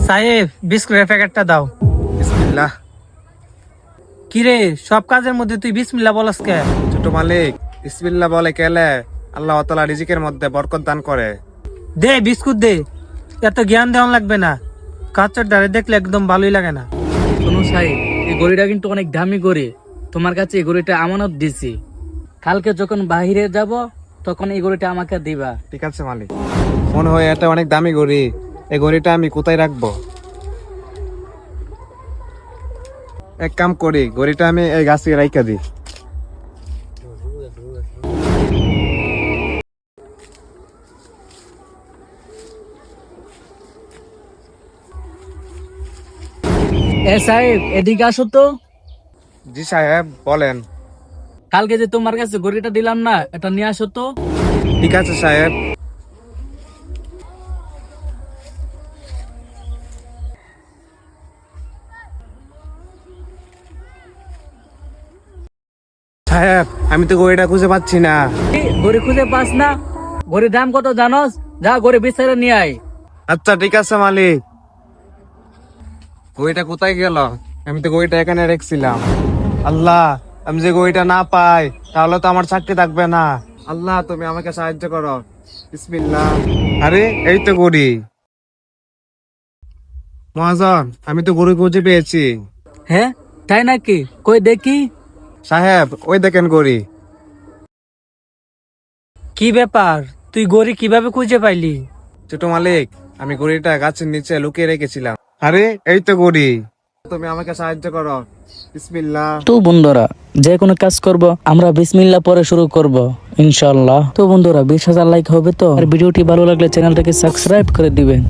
সাহেব বিস্কুটের প্যাকেটটা দাও। বিসমিল্লাহ। কিরে সব কাজের মধ্যে তুই বিসমিল্লাহ বলস কে? ছোট মালিক, বিসমিল্লাহ বলে কেলে আল্লাহ তাআলা রিজিকের মধ্যে বরকত দান করে। দে বিস্কুট দে, এত জ্ঞান দেওয়া লাগবে না। কাঁচের দ্বারে দেখলে একদম ভালোই লাগে না। শোনো সাহেব, এই গড়িটা কিন্তু অনেক দামি গড়ি। তোমার কাছে এই গড়িটা আমানত দিছি। কালকে যখন বাহিরে যাব তখন এই গড়িটা আমাকে দিবা। ঠিক আছে মালিক। মনে হয় এটা অনেক দামি ঘড়ি, এই ঘড়িটা আমি কোথায় রাখবো? এক কাম করি, ঘড়িটা আমি এই গাছে রাইখা দিই। সাহেব এদিকে আসো তো। জি সাহেব বলেন। কালকে যে তোমার কাছে গড়িটা দিলাম না, এটা নিয়ে আসো তো। ঠিক আছে সাহেব। সাহেব আমি তো ঘড়িটা খুঁজে পাচ্ছি না। কি, গড়ি খুঁজে পাস না? গড়ির দাম কত জানোস? যা গড়ি বিচারে নিয়ে আয়। আচ্ছা ঠিক আছে মালিক। ঘড়িটা কোথায় গেল? আমি তো ঘড়িটা এখানে রেখেছিলাম। আল্লাহ, আমি যে ঘড়িটা না পাই তাহলে তো আমার চাকরি থাকবে না। আল্লাহ তুমি আমাকে সাহায্য করো। বিসমিল্লাহ। আরে এই তো ঘড়ি। মহাজন, আমি তো ঘড়ি খুঁজে পেয়েছি। হ্যাঁ তাই নাকি? কই দেখি। সাহেব ওই দেখেন ঘড়ি। কি ব্যাপার, তুই গড়ি কিভাবে খুঁজে পাইলি? ছোট মালিক, আমি ঘড়িটা গাছের নিচে লুকিয়ে রেখেছিলাম। আরে এই তো ঘড়ি। তুমি আমাকে সাহায্য করো। বিসমিল্লাহ। তো বন্ধুরা, যে কোনো কাজ করব আমরা বিসমিল্লাহ পরে শুরু করব ইনশাআল্লাহ। তো বন্ধুরা 20,000 লাইক হবে তো। আর ভিডিওটি ভালো লাগলে চ্যানেলটাকে সাবস্ক্রাইব করে দিবেন।